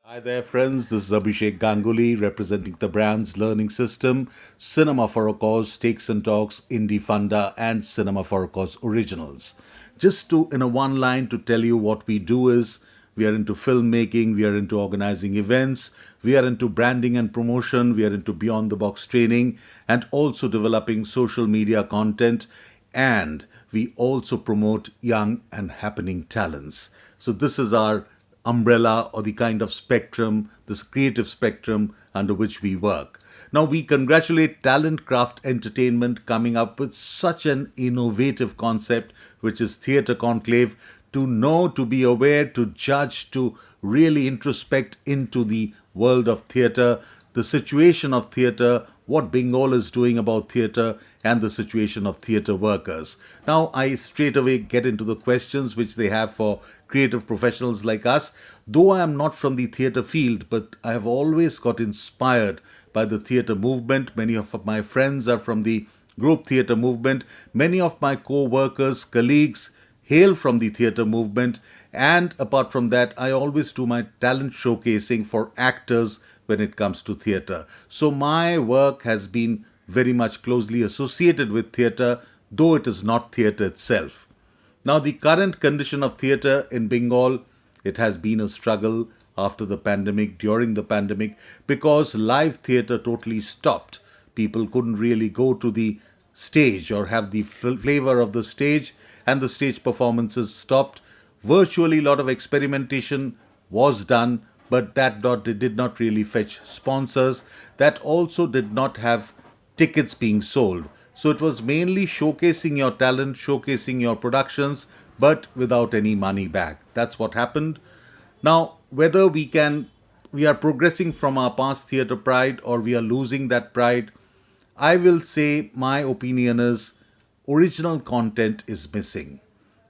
Hi there, friends. This is Abhishek Ganguli representing the brand's learning system, Cinema for a Cause, Takes and Talks, Indie Funda, and Cinema for a Cause Originals. Just to, in a one line, to tell you what we do is we are into filmmaking, we are into organizing events, we are into branding and promotion, we are into beyond the box training, and also developing social media content. And we also promote young and happening talents. So, this is our umbrella or the kind of spectrum, this creative spectrum under which we work. Now, we congratulate Talent Craft Entertainment coming up with such an innovative concept, which is Theatre Conclave, to know, to be aware, to judge, to really introspect into the world of theatre, the situation of theatre, what Bengal is doing about theatre, and the situation of theatre workers. Now, I straight away get into the questions which they have for creative professionals like us. Though I am not from the theatre field, but I have always got inspired by the theatre movement. Many of my friends are from the group theatre movement. Many of my co-workers, colleagues hail from the theatre movement. And apart from that, I always do my talent showcasing for actors when it comes to theatre. So my work has been very much closely associated with theatre, though it is not theatre itself. Now, the current condition of theatre in Bengal, it has been a struggle after the pandemic, during the pandemic, because live theatre totally stopped. People couldn't really go to the stage or have the flavor of the stage, and the stage performances stopped. Virtually, a lot of experimentation was done, but it did not really fetch sponsors. That also did not have tickets being sold. So it was mainly showcasing your talent, showcasing your productions, but without any money back. That's what happened. Now, whether we are progressing from our past theatre pride or we are losing that pride, I will say my opinion is original content is missing.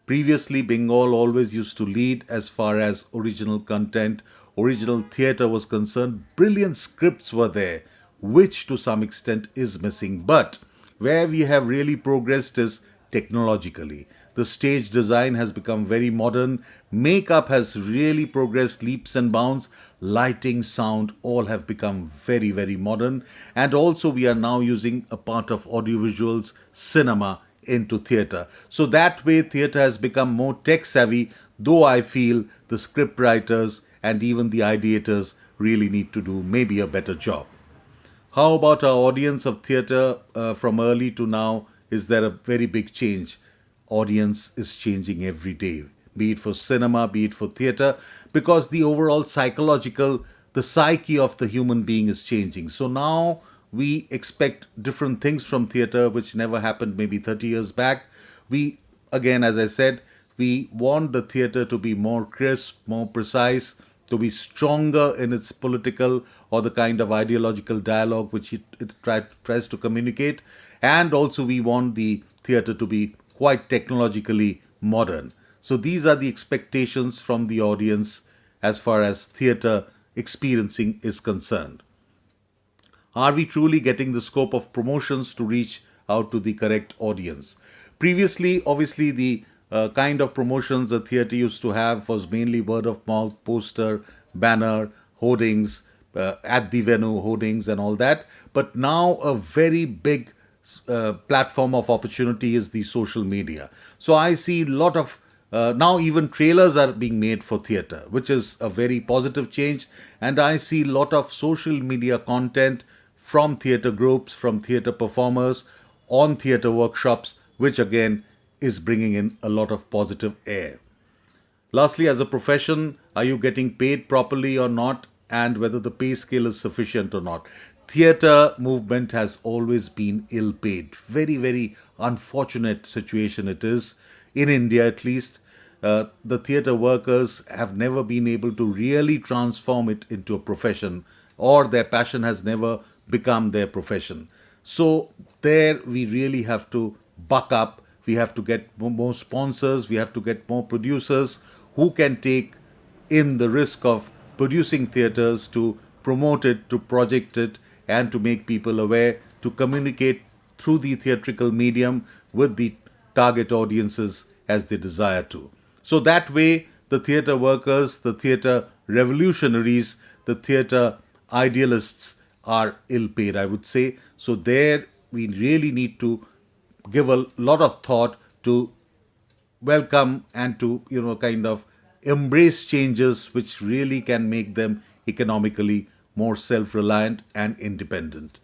Previously, Bengal always used to lead as far as original content, original theatre was concerned. Brilliant scripts were there, which to some extent is missing. But where we have really progressed is technologically. The stage design has become very modern. Makeup has really progressed leaps and bounds. Lighting, sound, all have become very, very modern. And also, we are now using a part of audiovisuals, cinema, into theatre. So that way, theatre has become more tech savvy, though I feel the script writers and even the ideators really need to do maybe a better job. How about our audience of theatre from early to now? Is there a very big change? Audience is changing every day, be it for cinema, be it for theatre, because the overall psychological, the psyche of the human being is changing. So now we expect different things from theatre, which never happened maybe 30 years back. We, again, as I said, we want the theatre to be more crisp, more precise, to be stronger in its political or the kind of ideological dialogue which tries to communicate. And also, we want the theatre to be quite technologically modern. So, these are the expectations from the audience as far as theatre experiencing is concerned. Are we truly getting the scope of promotions to reach out to the correct audience? Previously, obviously, the kind of promotions the theatre used to have was mainly word of mouth, poster, banner, hoardings, at the venue, hoardings, and all that. But now, a very big platform of opportunity is the social media. So, I see a lot of now even trailers are being made for theatre, which is a very positive change. And I see a lot of social media content from theatre groups, from theatre performers, on theatre workshops, which again is bringing in a lot of positive air. Lastly, as a profession, are you getting paid properly or not, and whether the pay scale is sufficient or not? Theatre movement has always been ill paid. Very, very unfortunate situation it is, in India at least. The theatre workers have never been able to really transform it into a profession, or their passion has never become their profession. So, there we really have to buck up. We have to get more sponsors, we have to get more producers who can take in the risk of producing theatres, to promote it, to project it, and to make people aware, to communicate through the theatrical medium with the target audiences as they desire to. So that way, the theatre workers, the theatre revolutionaries, the theatre idealists are ill paid, I would say. So there we really need to give a lot of thought to welcome and to kind of embrace changes which really can make them economically more self-reliant and independent.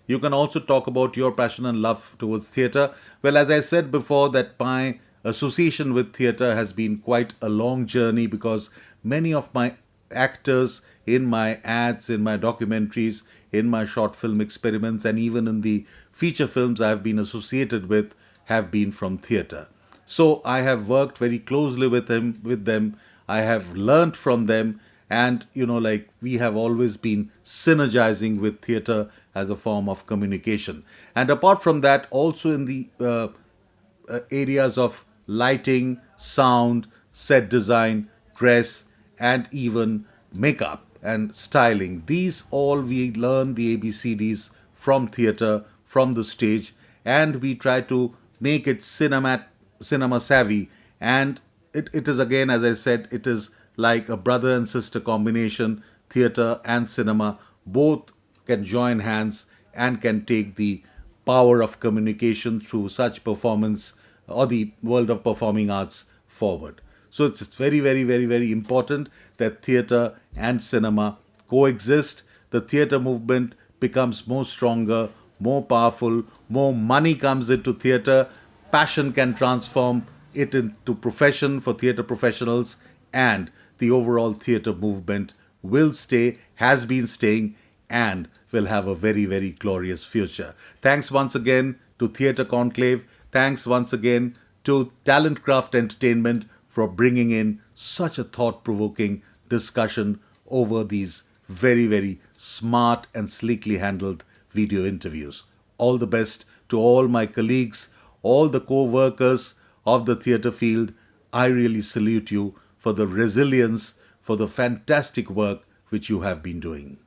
You can also talk about your passion and love towards theatre. Well, as I said before, that my association with theatre has been quite a long journey, because many of my actors in my ads, in my documentaries, in my short film experiments, and even in the feature films I've been associated with have been from theatre. So I have worked very closely with them. I have learnt from them, and like we have always been synergizing with theatre as a form of communication. And apart from that, also in the areas of lighting, sound, set design, dress, and even makeup and styling. These all we learn the ABCDs from theatre, from the stage, and we try to make it cinema savvy. And it is, again, as I said, it is like a brother and sister combination. Theatre and cinema both can join hands and can take the power of communication through such performance, or the world of performing arts, forward. So it's very, very, very, very important that theatre and cinema coexist. The theatre movement becomes more stronger, more powerful, more money comes into theatre, passion can transform it into profession for theatre professionals, and the overall theatre movement will stay, has been staying, and will have a very, very glorious future. Thanks once again to Theatre Conclave. Thanks once again to Talent Craft Entertainment for bringing in such a thought-provoking discussion over these very, very smart and sleekly handled video interviews. All the best to all my colleagues, all the co-workers of the theatre field. I really salute you for the resilience, for the fantastic work which you have been doing.